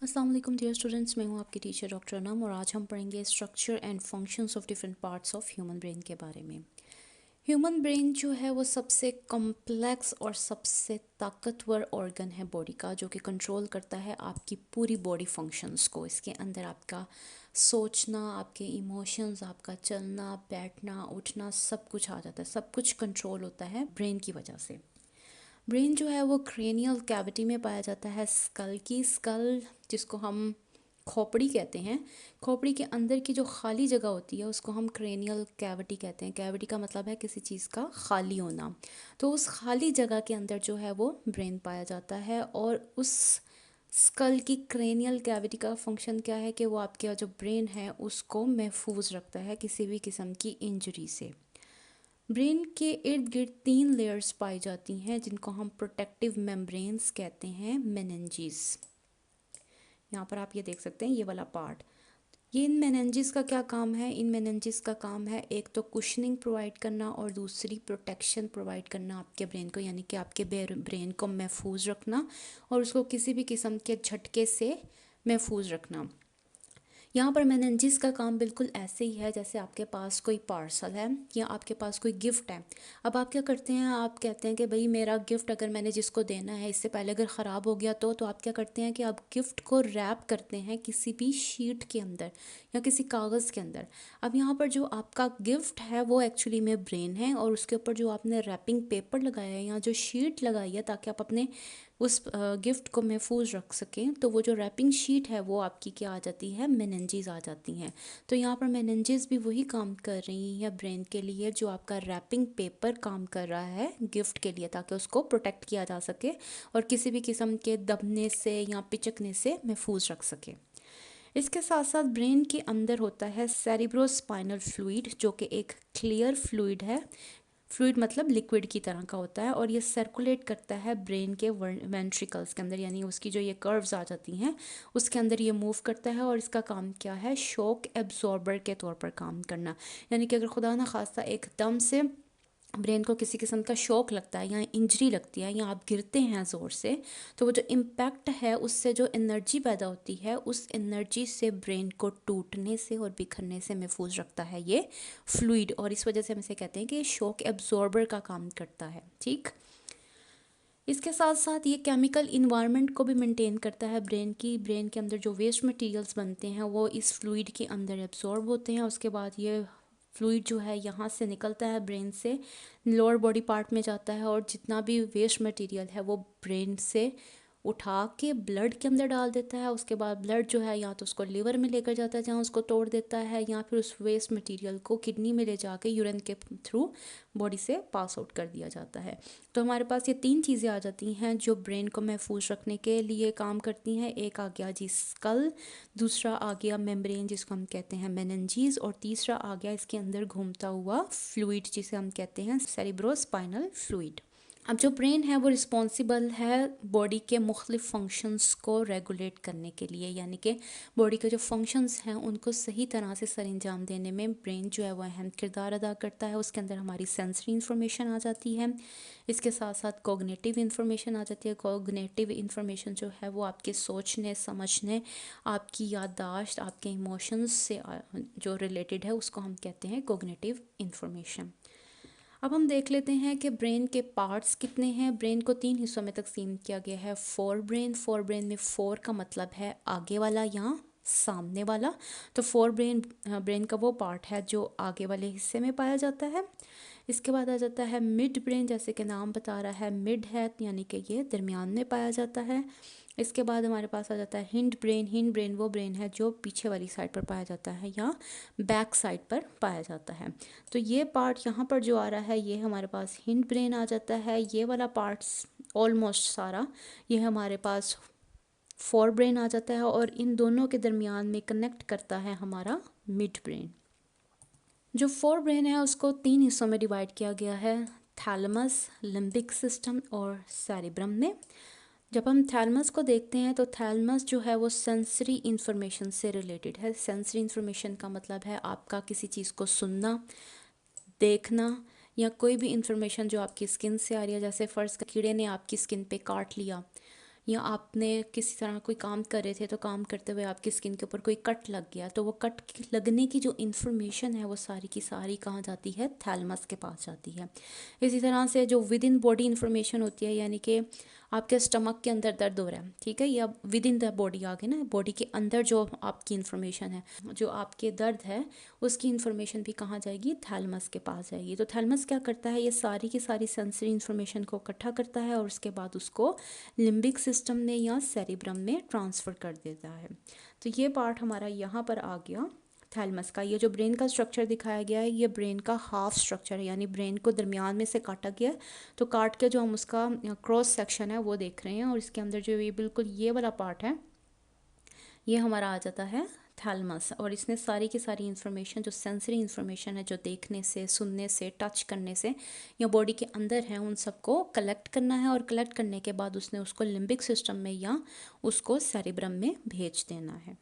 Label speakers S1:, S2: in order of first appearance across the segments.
S1: अस्सलाम वालेकुम dear students, मैं हूं आपकी टीचर डॉक्टर अनम और आज हम पढ़ेंगे structure and functions of different parts of human brain के बारे में। ह्यूमन ब्रेन जो है वो सबसे कॉम्प्लेक्स और सबसे ताकतवर ऑर्गन है बॉडी का, जो कि कंट्रोल करता है आपकी पूरी बॉडी फंक्शंस को। इसके अंदर आपका सोचना, आपके इमोशंस, आपका चलना, बैठना, उठना, सब कुछ आ जाता है। सब कुछ कंट्रोल होता है ब्रेन की वजह से। ब्रेन जो है वो क्रेनियल कैविटी में पाया जाता है, स्कल जिसको हम खोपड़ी कहते हैं। खोपड़ी के अंदर की जो खाली जगह होती है उसको हम क्रेनियल कैविटी कहते हैं। कैविटी का मतलब है किसी चीज़ का खाली होना। तो उस खाली जगह के अंदर जो है वो ब्रेन पाया जाता है। और उस स्कल की क्रेनियल कैविटी का फंक्शन क्या है कि वो आपके जो ब्रेन है उसको महफूज रखता है किसी भी किस्म की इंजरी से। ब्रेन के इर्द गिर्द 3 लेयर्स पाई जाती हैं जिनको हम प्रोटेक्टिव मेम्ब्रेन्स कहते हैं, मेनिंजेस। यहाँ पर आप ये देख सकते हैं, ये वाला पार्ट। ये इन मेनिंजेस का क्या काम है? इन मेनिंजेस का काम है एक तो कुशनिंग प्रोवाइड करना और दूसरी प्रोटेक्शन प्रोवाइड करना आपके ब्रेन को, यानी कि आपके ब्रेन को महफूज रखना और उसको किसी भी किस्म के झटके से महफूज रखना। यहाँ पर मेनिंजेस का काम बिल्कुल ऐसे ही है जैसे आपके पास कोई पार्सल है या आपके पास कोई गिफ्ट है। अब आप क्या करते हैं, आप कहते हैं कि भाई मेरा गिफ्ट अगर मैंने जिसको देना है इससे पहले अगर ख़राब हो गया तो आप क्या करते हैं कि आप गिफ्ट को रैप करते हैं किसी भी शीट के अंदर या किसी कागज़ के अंदर। अब यहाँ पर जो आपका गिफ्ट है वो एक्चुअली में ब्रेन है और उसके ऊपर जो आपने रैपिंग पेपर लगाया है या जो शीट लगाई है ताकि आप अपने उस गिफ्ट को महफूज रख सकें, तो वो जो रैपिंग शीट है वो आपकी क्या आ जाती है, मेनिंजेस आ जाती हैं। तो यहाँ पर मेनिंजेस भी वही काम कर रही है ब्रेन के लिए जो आपका रैपिंग पेपर काम कर रहा है गिफ्ट के लिए, ताकि उसको प्रोटेक्ट किया जा सके और किसी भी किस्म के दबने से या पिचकने से महफूज रख सके। इसके साथ साथ ब्रेन के अंदर होता है सेरिब्रोस्पाइनल फ्लूइड, जो कि एक क्लियर फ्लूइड है। फ्लूइड मतलब लिक्विड की तरह का होता है और ये सर्कुलेट करता है ब्रेन के वेंट्रिकल्स के अंदर, यानी उसकी जो ये कर्व्स आ जाती हैं उसके अंदर ये मूव करता है। और इसका काम क्या है, शॉक एब्जॉर्बर के तौर पर काम करना। यानी कि अगर खुदा ना खास्ता एकदम से ब्रेन को किसी किस्म का शॉक लगता है या इंजरी लगती है या आप गिरते हैं ज़ोर से, तो वो जो इम्पैक्ट है उससे जो एनर्जी पैदा होती है उस एनर्जी से ब्रेन को टूटने से और बिखरने से महफूज रखता है ये फ्लूइड। और इस वजह से हम इसे कहते हैं कि शॉक एब्जॉर्बर का काम करता है। ठीक, इसके साथ साथ ये केमिकल इन्वायरमेंट को भी मेंटेन करता है ब्रेन के अंदर जो वेस्ट मटेरियल्स बनते हैं वो इस फ्लूइड के अंदर एब्जॉर्ब होते हैं। उसके बाद ये फ्लूइड जो है यहाँ से निकलता है ब्रेन से, लोअर बॉडी पार्ट में जाता है और जितना भी वेस्ट मटेरियल है वो ब्रेन से उठा के ब्लड के अंदर डाल देता है। उसके बाद ब्लड जो है या तो उसको लिवर में लेकर जाता है जहाँ उसको तोड़ देता है, या फिर उस वेस्ट मटेरियल को किडनी में ले जाके यूरिन के थ्रू बॉडी से पास आउट कर दिया जाता है। तो हमारे पास ये 3 चीज़ें आ जाती हैं जो ब्रेन को महफूज रखने के लिए काम करती हैं। एक आ गया जी स्कल, दूसरा आ गया मेम्ब्रेन जिसको हम कहते हैं मेनिंजेस, और तीसरा आ गया इसके अंदर घूमता हुआ फ्लूइड जिसे हम कहते हैं सेरिब्रोस्पाइनल फ्लूइड। अब जो ब्रेन है वो रिस्पॉन्सिबल है बॉडी के मुख्तलिफ फंक्शंस को रेगुलेट करने के लिए, यानी कि बॉडी के जो फंक्शंस हैं उनको सही तरह से सर अंजाम देने में ब्रेन जो है वो अहम किरदार अदा करता है। उसके अंदर हमारी सेंसरी इन्फॉर्मेशन आ जाती है, इसके साथ साथ कोग्निटिव इन्फॉर्मेशन आ जाती है। कोग्निटिव इन्फॉर्मेशन जो है वो आपके सोचने समझने, आपकी याददाश्त, आपके इमोशंस से जो रिलेटेड है उसको हम कहते हैं कोग्निटिव इन्फॉर्मेशन। अब हम देख लेते हैं कि ब्रेन के पार्ट्स कितने हैं। ब्रेन को 3 हिस्सों में तकसीम किया गया है। फोर ब्रेन में फोर का मतलब है आगे वाला या सामने वाला। तो ब्रेन का वो पार्ट है जो आगे वाले हिस्से में पाया जाता है। इसके बाद आ जाता है मिड ब्रेन, जैसे कि नाम बता रहा है मिड है, यानी कि ये दरमियान में पाया जाता है। इसके बाद हमारे पास आ जाता है हिंड ब्रेन। हिंड ब्रेन वो ब्रेन है जो पीछे वाली साइड पर पाया जाता है या बैक साइड पर पाया जाता है। तो ये पार्ट यहाँ पर जो आ रहा है ये हमारे पास हिंड ब्रेन आ जाता है। ये वाला पार्ट्स ऑलमोस्ट सारा ये हमारे पास फोर ब्रेन आ जाता है और इन दोनों के दरमियान में कनेक्ट करता है हमारा मिड ब्रेन। जो फोर ब्रेन है उसको 3 हिस्सों में डिवाइड किया गया है, थैलेमस, लिम्बिक सिस्टम और सेरिब्रम में। जब हम थैलेमस को देखते हैं तो थैलेमस जो है वो सेंसरी इन्फॉर्मेशन से रिलेटेड है। सेंसरी इन्फॉर्मेशन का मतलब है आपका किसी चीज़ को सुनना, देखना, या कोई भी इन्फॉर्मेशन जो आपकी स्किन से आ रही है, जैसे फ़र्ज़ कीड़े ने आपकी स्किन पे काट लिया या आपने किसी तरह कोई काम कर रहे थे तो काम करते हुए आपकी स्किन के ऊपर कोई कट लग गया, तो वो कट लगने की जो इन्फॉर्मेशन है वो सारी की सारी कहाँ जाती है, थैलमस के पास जाती है। इसी तरह से जो विद इन बॉडी इन्फॉर्मेशन होती है, यानी कि आपके स्टमक के अंदर दर्द हो रहा है, ठीक है, या विद इन द बॉडी आ गए ना, बॉडी के अंदर जो आपकी इन्फॉर्मेशन है, जो आपके दर्द है उसकी इन्फॉर्मेशन भी कहाँ जाएगी, थैलमस के पास जाएगी। तो थैलमस क्या करता है, ये सारी की सारी सेंसरी इन्फॉर्मेशन को इकट्ठा करता है और उसके बाद उसको लिम्बिक सिस्टम में या सेरिब्रम में ट्रांसफ़र कर देता है। तो ये पार्ट हमारा यहाँ पर आ गया थैलमस का। ये जो ब्रेन का स्ट्रक्चर दिखाया गया है, ये ब्रेन का हाफ स्ट्रक्चर है, यानी ब्रेन को दरमियान में से काटा गया है। तो काट के जो हम उसका क्रॉस सेक्शन है वो देख रहे हैं, और इसके अंदर जो ये बिल्कुल ये वाला पार्ट है, ये हमारा आ जाता है थैलमस। और इसने सारी की सारी इन्फॉर्मेशन, जो सेंसरी इन्फॉर्मेशन है, जो देखने से, सुनने से, टच करने से या बॉडी के अंदर है, उन सबको कलेक्ट करना है, और कलेक्ट करने के बाद उसने उसको लिम्बिक सिस्टम में या उसको सेरिब्रम में भेज देना है।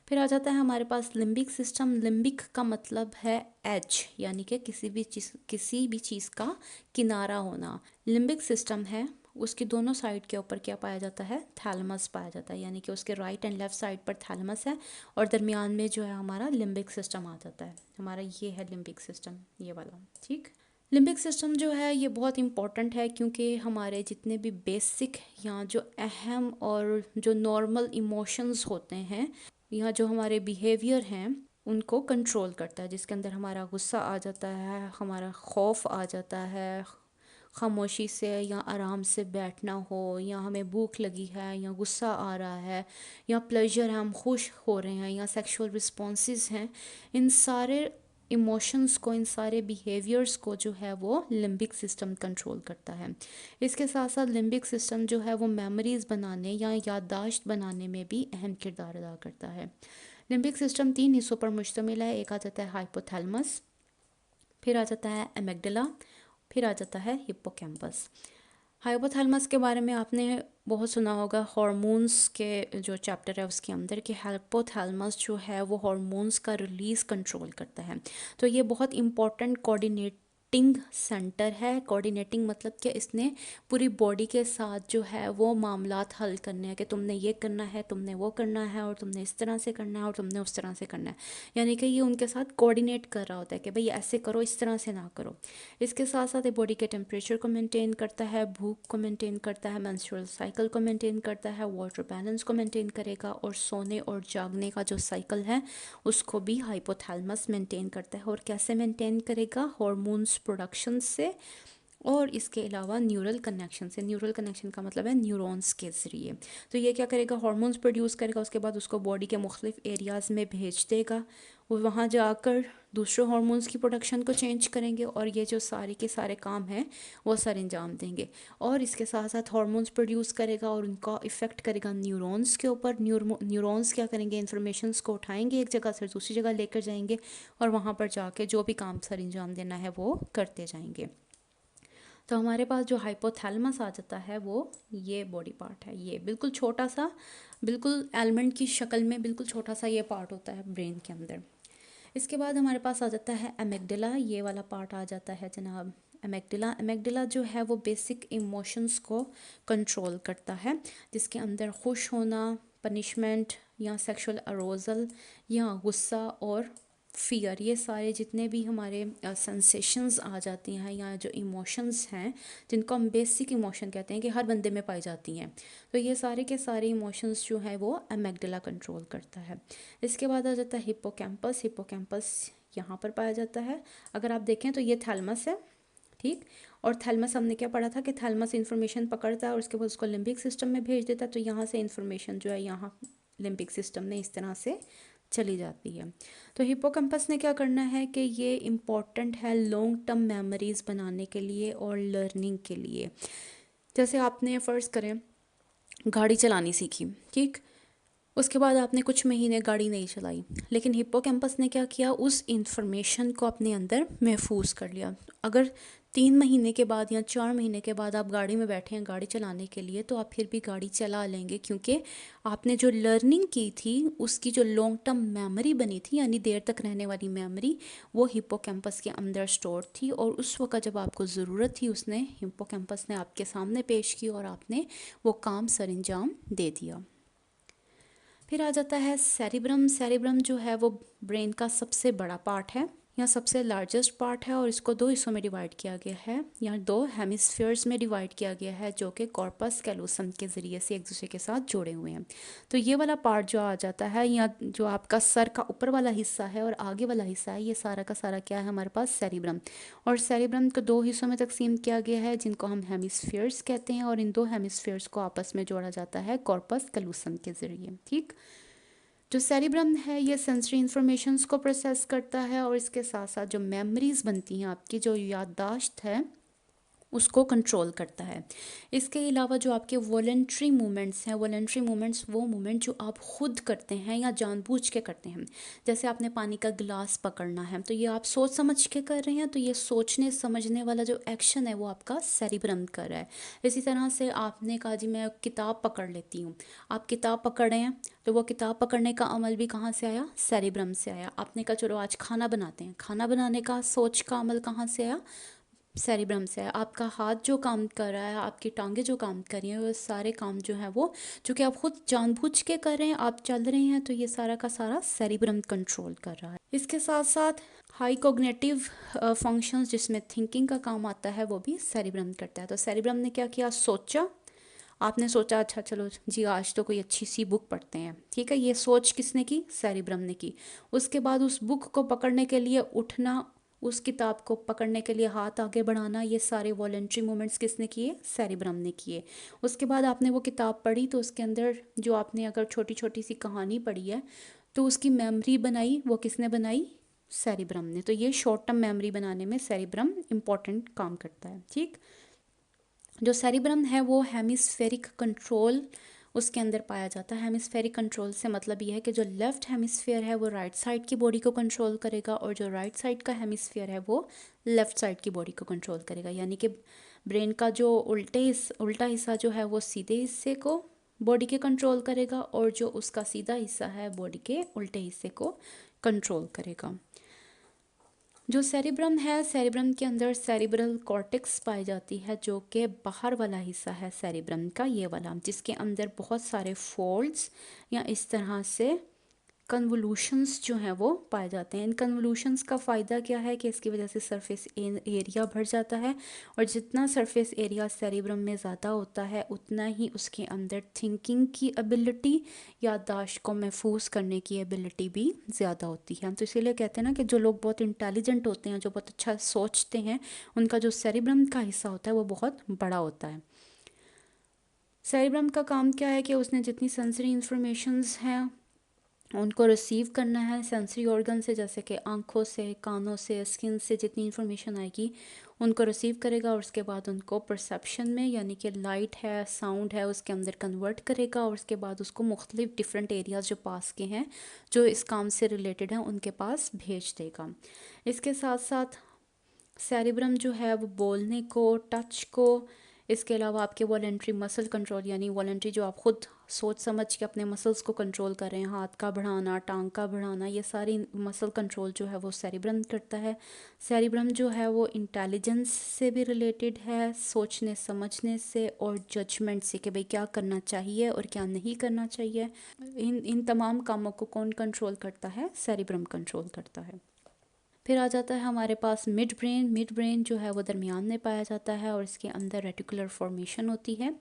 S1: फिर आ जाता है हमारे पास लिम्बिक सिस्टम। लिम्बिक का मतलब है एज, यानी कि किसी भी चीज़ का किनारा होना। लिम्बिक सिस्टम है, उसकी दोनों साइड के ऊपर क्या पाया जाता है, थैलमस पाया जाता है, यानी कि उसके राइट एंड लेफ्ट साइड पर थैलमस है और दरमियान में जो है हमारा लिम्बिक सिस्टम आ जाता है। हमारा ये है लिम्बिक सिस्टम, ये वाला, ठीक। लिम्बिक सिस्टम जो है ये बहुत इम्पॉर्टेंट है, क्योंकि हमारे जितने भी बेसिक या जो अहम और जो नॉर्मल इमोशंस होते हैं या जो हमारे बिहेवियर हैं उनको कंट्रोल करता है, जिसके अंदर हमारा गुस्सा आ जाता है, हमारा खौफ आ जाता है, खामोशी से या आराम से बैठना हो, या हमें भूख लगी है, या गुस्सा आ रहा है, या प्लेजर है, हम खुश हो रहे हैं, या सेक्सुअल रिस्पॉन्सेस हैं, इन सारे इमोशंस को, इन सारे बिहेवियर्स को जो है वो लिम्बिक सिस्टम कंट्रोल करता है। इसके साथ साथ लिम्बिक सिस्टम जो है वो मेमोरीज़ बनाने या याददाश्त बनाने में भी अहम किरदार अदा करता है। लिम्बिक सिस्टम 3 हिस्सों पर मुश्तमिल है। एक आ जाता है हाइपोथैलेमस, फिर आ जाता है एमिग्डाला, फिर आ जाता है हिप्पोकैम्पस। हाइपोथैलेमस के बारे में आपने बहुत सुना होगा हार्मोन्स के जो चैप्टर है उसके अंदर, कि हाइपोथैलेमस जो है वो हार्मोन्स का रिलीज़ कंट्रोल करता है। तो ये बहुत इंपॉर्टेंट कोऑर्डिनेटिंग सेंटर है। कोऑर्डिनेटिंग मतलब कि इसने पूरी बॉडी के साथ जो है वो मामलात हल करने हैं, कि तुमने ये करना है, तुमने वो करना है, और तुमने इस तरह से करना है, और तुमने उस तरह से करना है। यानी कि ये उनके साथ कोऑर्डिनेट कर रहा होता है कि भाई ऐसे करो, इस तरह से ना करो। इसके साथ साथ ये बॉडी के टेम्परेचर को मेंटेन करता है, भूख को मेंटेन करता है, मेंस्ट्रुअल साइकिल को मेंटेन करता है, वाटर बैलेंस को मेंटेन करेगा, और सोने और जागने का जो साइकिल है उसको भी हाइपोथैलेमस मेंटेन करता है। और कैसे मेंटेन करेगा, हार्मोन्स प्रोडक्शन से, और इसके अलावा न्यूरल कनेक्शन से। न्यूरल कनेक्शन का मतलब है न्यूरॉन्स के ज़रिए। तो ये क्या करेगा, हार्मोन्स प्रोड्यूस करेगा, उसके बाद उसको बॉडी के मुख्तलिफ एरियाज़ में भेज देगा, वो वहाँ जाकर दूसरे हार्मोन्स की प्रोडक्शन को चेंज करेंगे, और ये जो सारे के सारे काम हैं वो सर अंजाम देंगे। और इसके साथ साथ हार्मोन्स प्रोड्यूस करेगा और उनका इफ़ेक्ट करेगा न्यूरॉन्स के ऊपर। न्यूरॉन्स क्या करेंगे, इन्फॉर्मेशंस को उठाएंगे, एक जगह से दूसरी जगह लेकर जाएंगे, और वहाँ पर जाके जो भी काम सर अंजाम देना है वो करते जाएंगे। तो हमारे पास जो हाइपोथैलेमस आ जाता है वो ये बॉडी पार्ट है, ये बिल्कुल छोटा सा, बिल्कुल एलिमेंट की शक्ल में बिल्कुल छोटा सा ये पार्ट होता है ब्रेन के अंदर। इसके बाद हमारे पास आ जाता है एमिग्डाला, ये वाला पार्ट आ जाता है जनाब एमिग्डाला। एमिग्डाला जो है वो बेसिक इमोशंस को कंट्रोल करता है, जिसके अंदर खुश होना, पनिशमेंट या सेक्सुअल अरोजल या गुस्सा और फियर, ये सारे जितने भी हमारे सेंसेशंस आ जाती हैं या जो इमोशंस हैं, जिनको हम बेसिक इमोशन कहते हैं कि हर बंदे में पाई जाती हैं, तो ये सारे के सारे इमोशंस जो है वो एमिग्डाला कंट्रोल करता है। इसके बाद आ जाता है हिप्पोकैम्पस। हिप्पोकैम्पस यहाँ पर पाया जाता है। अगर आप देखें तो ये थैलमस है, ठीक। और थैलमस हमने क्या पढ़ा था कि थैलमस इन्फॉर्मेशन पकड़ता है और उसके बाद उसको लिम्बिक सिस्टम में भेज देता है। तो यहाँ से इन्फॉर्मेशन जो है यहाँ लिम्बिक सिस्टम में इस तरह से चली जाती है। तो हिप्पोकैम्पस ने क्या करना है कि ये इम्पॉर्टेंट है लॉन्ग टर्म मेमोरीज़ बनाने के लिए और लर्निंग के लिए। जैसे आपने फ़र्ज़ करें गाड़ी चलानी सीखी, ठीक, उसके बाद आपने कुछ महीने गाड़ी नहीं चलाई, लेकिन हिप्पोकैम्पस ने क्या किया, उस इंफॉर्मेशन को अपने अंदर महफूज कर लिया। अगर 3 महीने के बाद या 4 महीने के बाद आप गाड़ी में बैठे हैं गाड़ी चलाने के लिए, तो आप फिर भी गाड़ी चला लेंगे, क्योंकि आपने जो लर्निंग की थी उसकी जो लॉन्ग टर्म मेमोरी बनी थी, यानी देर तक रहने वाली मेमोरी, वो हिप्पोकैम्पस के अंदर स्टोर थी। और उस वक्त जब आपको ज़रूरत थी उसने हिप्पोकैम्पस ने आपके सामने पेश की और आपने वो काम सरंजाम दे दिया। फिर आ जाता है सेरिब्रम। सेरिब्रम जो है वो ब्रेन का सबसे बड़ा पार्ट है या सबसे लार्जेस्ट पार्ट है, और इसको 2 हिस्सों में डिवाइड किया गया है या 2 हेमिस्फीयर्स में डिवाइड किया गया है, जो कि कॉर्पस कैलोसम के ज़रिए से एक दूसरे के साथ जुड़े हुए हैं। तो ये वाला पार्ट जो आ जाता है, या जो आपका सर का ऊपर वाला हिस्सा है और आगे वाला हिस्सा है, ये सारा का सारा क्या है हमारे पास, सेरिब्रम। और सेरिब्रम को 2 हिस्सों में तकसीम किया गया है, जिनको हम हेमिस्फीयर्स कहते हैं, और इन 2 हेमिस्फीयर्स को आपस में जोड़ा जाता है कॉर्पस कैलोसम के ज़रिए। ठीक, जो सेरिब्रम है ये सेंसरी इंफॉर्मेशंस को प्रोसेस करता है, और इसके साथ साथ जो मेमोरीज बनती हैं आपकी, जो याददाश्त है, उसको कंट्रोल करता है। इसके अलावा जो आपके वॉलेंट्री मूवमेंट्स हैं, वॉलेंट्री मूवमेंट्स वो मूवमेंट जो आप खुद करते हैं या जानबूझ के करते हैं, जैसे आपने पानी का गिलास पकड़ना है तो ये आप सोच समझ के कर रहे हैं, तो ये सोचने समझने वाला जो एक्शन है वो आपका सेरिब्रम कर रहा है। इसी तरह से आपने कहा जी मैं किताब पकड़ लेती हूँ, आप किताब पकड़ रहे हैं, तो वो किताब पकड़ने का अमल भी कहाँ से आया, सेरिब्रम से आया। आपने कहा चलो आज खाना बनाते हैं, खाना बनाने का सोच का अमल कहाँ से आया, सेरिब्रम से है। आपका हाथ जो काम कर रहा है, आपकी टांगे जो काम कर रही हैं, वो सारे काम जो है वो जो कि आप खुद जानबूझ के कर रहे हैं, आप चल रहे हैं, तो ये सारा का सारा सेरिब्रम कंट्रोल कर रहा है। इसके साथ साथ हाई कोग्निटिव फंक्शंस जिसमें थिंकिंग का काम आता है, वो भी सेरिब्रम करता है। तो सेरिब्रम ने क्या किया, सोचा, आपने सोचा अच्छा चलो जी आज तो कोई अच्छी सी बुक पढ़ते हैं, ठीक है, ये सोच किसने की, सेरिब्रम ने की। उसके बाद उस बुक को पकड़ने के लिए उठना, उस किताब को पकड़ने के लिए हाथ आगे बढ़ाना, ये सारे वॉलेंट्री मूवमेंट्स किसने किए, सेरिब्रम ने किए। उसके बाद आपने वो किताब पढ़ी, तो उसके अंदर जो आपने अगर छोटी छोटी सी कहानी पढ़ी है तो उसकी मेमोरी बनाई, वो किसने बनाई, सेरिब्रम ने। तो ये शॉर्ट टर्म मेमोरी बनाने में सेरिब्रम इम्पॉर्टेंट काम करता है। ठीक, जो सेरिब्रम है वो हेमिस्फेरिक कंट्रोल उसके अंदर पाया जाता है। हेमिस्फेरिक कंट्रोल से मतलब ये है कि जो लेफ्ट हेमिस्फीयर है वो राइट साइड की बॉडी को कंट्रोल करेगा, और जो राइट साइड का हेमिस्फीयर है वो लेफ्ट साइड की बॉडी को कंट्रोल करेगा। यानी कि ब्रेन का जो उल्टा हिस्सा जो है वो सीधे हिस्से को बॉडी के कंट्रोल करेगा, और जो उसका सीधा हिस्सा है बॉडी के उल्टे हिस्से को कंट्रोल करेगा। जो सेरिब्रम है, सेरिब्रम के अंदर सेरिब्रल कॉर्टेक्स पाई जाती है, जो कि बाहर वाला हिस्सा है सेरिब्रम का, ये वाला, जिसके अंदर बहुत सारे फोल्ड्स या इस तरह से कन्वोल्यूशंस जो हैं वो पाए जाते हैं। इन कन्वोल्यूशंस का फ़ायदा क्या है कि इसकी वजह से सरफेस एरिया बढ़ जाता है, और जितना सरफेस एरिया सेरिब्रम में ज़्यादा होता है उतना ही उसके अंदर थिंकिंग की एबिलिटी, याददाश्त को महफूज करने की एबिलिटी भी ज़्यादा होती है। तो इसीलिए कहते हैं ना कि जो लोग बहुत इंटेलिजेंट होते हैं, जो बहुत अच्छा सोचते हैं, उनका जो सेरिब्रम का हिस्सा होता है वो बहुत बड़ा होता है। सेरिब्रम का काम क्या है कि उसने जितनी सेंसरी इंफॉर्मेशंस हैं उनको रिसीव करना है सेंसरी ऑर्गन से, जैसे कि आँखों से, कानों से, स्किन से जितनी इन्फॉर्मेशन आएगी उनको रिसीव करेगा, और उसके बाद उनको परसेप्शन में, यानी कि लाइट है, साउंड है, उसके अंदर कन्वर्ट करेगा, और उसके बाद उसको मुख्तलिफ डिफरेंट एरियाज़ जो पास के हैं, जो इस काम से रिलेटेड हैं, उनके पास भेज देगा। इसके साथ साथ सेरिब्रम जो है वो बोलने को, टच को, इसके अलावा आपके वॉलेंट्री मसल कंट्रोल, यानी वॉलेंट्री जो आप खुद सोच समझ के अपने मसल्स को कंट्रोल कर रहे हैं, हाथ का बढ़ाना, टांग का बढ़ाना, ये सारी मसल कंट्रोल जो है वो सेरिब्रम करता है। सेरिब्रम जो है वो इंटेलिजेंस से भी रिलेटेड है, सोचने समझने से और जजमेंट से कि भाई क्या करना चाहिए और क्या नहीं करना चाहिए। इन तमाम कामों को कौन कंट्रोल करता है, सेरिब्रम कंट्रोल करता है। फिर आ जाता है हमारे पास मिड ब्रेन। मिड ब्रेन जो है वो दरमियान में पाया जाता है, और इसके अंदर रेटिकुलर फॉर्मेशन होती है।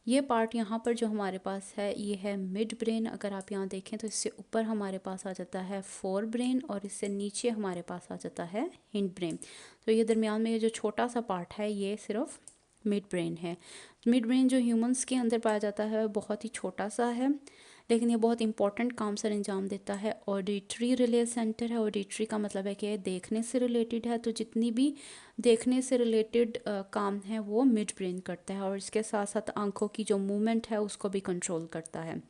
S1: ये पार्ट यहाँ पर जो हमारे पास है ये है मिड ब्रेन। अगर आप यहाँ देखें तो इससे ऊपर हमारे पास आ जाता है फोर ब्रेन, और इससे नीचे हमारे पास आ जाता है हिंड ब्रेन। तो ये दरमियान में ये जो छोटा सा पार्ट है ये सिर्फ मिड ब्रेन है। मिड ब्रेन जो ह्यूमंस के अंदर पाया जाता है बहुत ही छोटा सा है, लेकिन ये बहुत इंपॉर्टेंट काम सर अंजाम देता है। ऑडिटरी रिले सेंटर है। ऑडिटरी का मतलब है कि देखने से रिलेटेड है, तो जितनी भी देखने से रिलेटेड काम है वो मिड ब्रेन करता है, और इसके साथ साथ आंखों की जो मूवमेंट है उसको भी कंट्रोल करता है।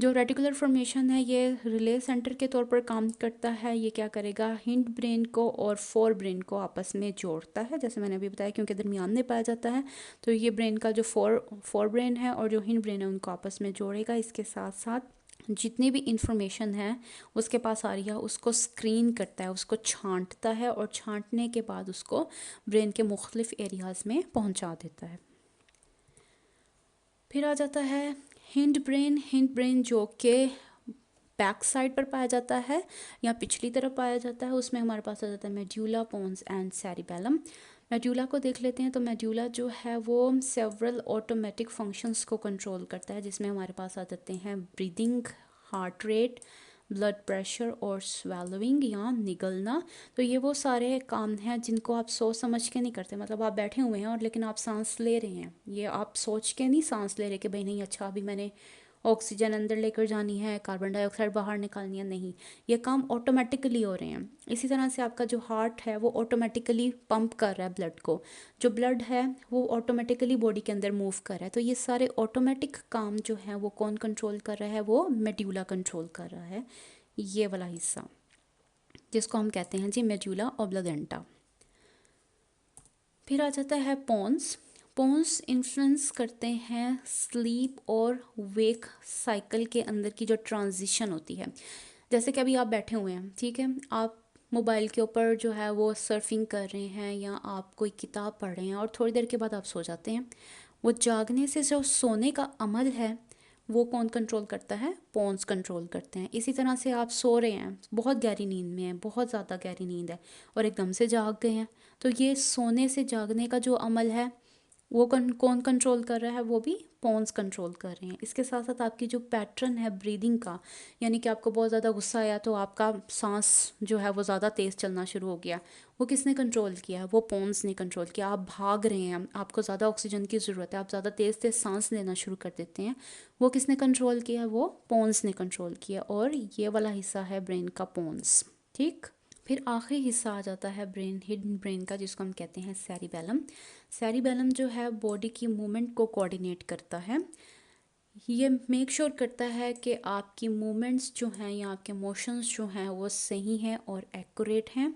S1: जो रेटिकुलर फॉर्मेशन है ये रिले सेंटर के तौर पर काम करता है। ये क्या करेगा, हिंड ब्रेन को और फोर ब्रेन को आपस में जोड़ता है, जैसे मैंने अभी बताया, क्योंकि दरमियान में पाया जाता है। तो ये ब्रेन का जो फोर ब्रेन है और जो हिंड ब्रेन है उनको आपस में जोड़ेगा। इसके साथ साथ जितनी भी इंफॉर्मेशन है उसके पास आ रही है उसको स्क्रीन करता है, उसको छांटता है और छांटने के बाद उसको ब्रेन के मुख्तलिफ एरियाज़ में पहुंचा देता है। फिर आ जाता है हिंड ब्रेन जो कि बैक साइड पर पाया जाता है या पिछली तरफ पाया जाता है। उसमें हमारे पास आ जाता है medulla, pons and cerebellum. Medulla को देख लेते हैं। तो मेड्यूला जो है वो सेवरल ऑटोमेटिक फंक्शंस को कंट्रोल करता है, जिसमें हमारे पास आ जाते हैं breathing, heart rate, blood pressure और स्वेलोइंग या निगलना। तो ये वो सारे काम हैं जिनको आप सोच समझ के नहीं करते। मतलब आप बैठे हुए हैं और लेकिन आप सांस ले रहे हैं, ये आप सोच के नहीं सांस ले रहे कि भाई नहीं अच्छा अभी मैंने ऑक्सीजन अंदर लेकर जानी है, कार्बन डाइऑक्साइड बाहर निकालनी है, नहीं, ये काम ऑटोमेटिकली हो रहे हैं। इसी तरह से आपका जो हार्ट है वो ऑटोमेटिकली पंप कर रहा है ब्लड को, जो ब्लड है वो ऑटोमेटिकली बॉडी के अंदर मूव कर रहा है। तो ये सारे ऑटोमेटिक काम जो है वो कौन कंट्रोल कर रहा है, वो मेड्यूला कंट्रोल कर रहा है, ये वाला हिस्सा जिसको हम कहते हैं जी मेड्यूला ऑब्लिगेंटा। फिर आ जाता है पोन्स। पोन्स इन्फ्लुएंस करते हैं स्लीप और वेक साइकिल के अंदर की जो ट्रांजिशन होती है। जैसे कि अभी आप बैठे हुए हैं, ठीक है, आप मोबाइल के ऊपर जो है वो सर्फिंग कर रहे हैं या आप कोई किताब पढ़ रहे हैं और थोड़ी देर के बाद आप सो जाते हैं। वो जागने से जो सोने का अमल है वो कौन कंट्रोल करता है, पोन्स कंट्रोल करते हैं। इसी तरह से आप सो रहे हैं, बहुत गहरी नींद में हैं, बहुत ज़्यादा गहरी नींद है और एकदम से जाग गए हैं, तो ये सोने से जागने का जो अमल है वो कौन कंट्रोल कर रहा है, वो भी पोन्स कंट्रोल कर रहे हैं। इसके साथ साथ आपकी जो पैटर्न है ब्रीदिंग का, यानी कि आपको बहुत ज़्यादा गुस्सा आया तो आपका सांस जो है वो ज़्यादा तेज़ चलना शुरू हो गया, वो किसने कंट्रोल किया, वो पोन्स ने कंट्रोल किया। आप भाग रहे हैं, आपको ज़्यादा ऑक्सीजन की ज़रूरत है, आप ज़्यादा तेज़ तेज़ सांस लेना शुरू कर देते हैं, वो किसने कंट्रोल किया, वो पोन्स ने कंट्रोल किया। और ये वाला हिस्सा है ब्रेन का पोन्स, ठीक। फिर आखिरी हिस्सा आ जाता है ब्रेन, हिडन ब्रेन का, जिसको हम कहते हैं सेरिबेलम। सेरिबेलम जो है बॉडी की मूवमेंट को कोऑर्डिनेट करता है। ये मेक श्योर करता है कि आपकी मूवमेंट्स जो हैं या आपके मोशंस जो हैं वो सही हैं और एक्यूरेट हैं।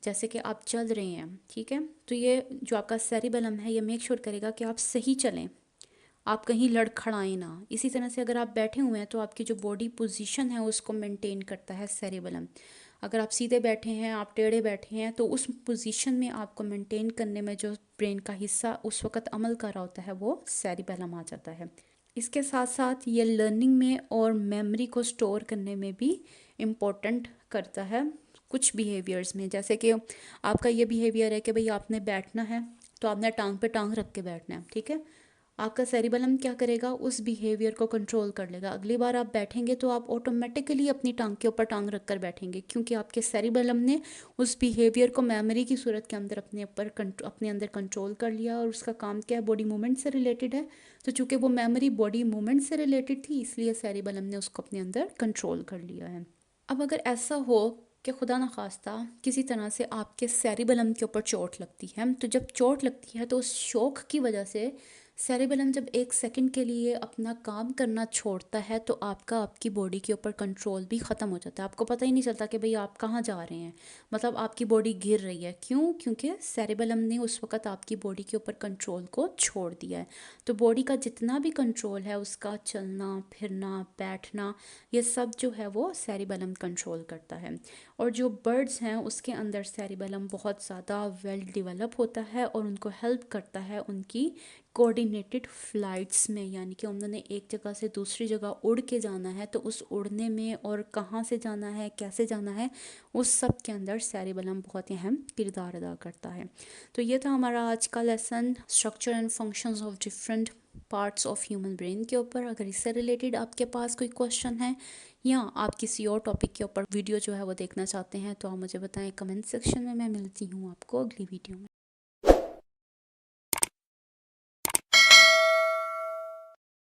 S1: जैसे कि आप चल रहे हैं, ठीक है, तो ये जो आपका सेरिबेलम है ये मेक श्योर करेगा कि आप सही चलें, आप कहीं लड़खड़ाएं ना। इसी तरह से अगर आप बैठे हुए हैं तो आपकी जो बॉडी पोजीशन है उसको मेंटेन करता है सेरिबेलम। अगर आप सीधे बैठे हैं, आप टेढ़े बैठे हैं, तो उस पोजीशन में आपको मेंटेन करने में जो ब्रेन का हिस्सा उस वक्त अमल कर रहा होता है वो सेरिबेलम आ जाता है। इसके साथ साथ ये लर्निंग में और मेमोरी को स्टोर करने में भी इम्पोर्टेंट करता है कुछ बिहेवियर्स में। जैसे कि आपका ये बिहेवियर है कि भाई आपने बैठना है तो आपने टांग पे टांग रख के बैठना है, ठीक है, आपका सेरिबेलम क्या करेगा, उस बिहेवियर को कंट्रोल कर लेगा। अगली बार आप बैठेंगे तो आप ऑटोमेटिकली अपनी टांग के ऊपर टांग रख कर बैठेंगे, क्योंकि आपके सेरिबेलम ने उस बिहेवियर को मेमोरी की सूरत के अंदर अपने अंदर कंट्रोल कर लिया। और उसका काम क्या है, बॉडी मूवमेंट से रिलेटेड है। तो चूँकि वो मेमोरी बॉडी मूवमेंट से रिलेटेड थी, इसलिए सेरिबेलम ने उसको अपने अंदर कंट्रोल कर लिया है। अब अगर ऐसा हो कि खुदा न खास्ता किसी तरह से आपके सेरिबेलम के ऊपर चोट लगती है, तो जब चोट लगती है तो उस शॉक की वजह से सेरिबेलम जब एक सेकंड के लिए अपना काम करना छोड़ता है तो आपकी बॉडी के ऊपर कंट्रोल भी ख़त्म हो जाता है। आपको पता ही नहीं चलता कि भाई आप कहाँ जा रहे हैं, मतलब आपकी बॉडी गिर रही है। क्यों? क्योंकि सेरिबेलम ने उस वक्त आपकी बॉडी के ऊपर कंट्रोल को छोड़ दिया है। तो बॉडी का जितना भी कंट्रोल है, उसका चलना फिरना बैठना, ये सब जो है वो सेरिबेलम कंट्रोल करता है। और जो बर्ड्स हैं उसके अंदर सेरिबेलम बहुत ज़्यादा वेल डेवलप होता है और उनको हेल्प करता है उनकी कोऑर्डिनेटेड फ्लाइट्स में, यानी कि उन्होंने एक जगह से दूसरी जगह उड़ के जाना है तो उस उड़ने में और कहाँ से जाना है, कैसे जाना है, उस सब के अंदर सेरिबेलम बहुत ही अहम किरदार अदा करता है। तो ये था हमारा आज का lesson, structure and functions of different parts of human brain के ऊपर। अगर इससे रिलेटेड आपके पास कोई क्वेश्चन है या आप किसी और टॉपिक के ऊपर वीडियो जो है वो देखना चाहते हैं तो आप मुझे बताएं कमेंट सेक्शन में। मैं मिलती हूँ आपको अगली वीडियो में।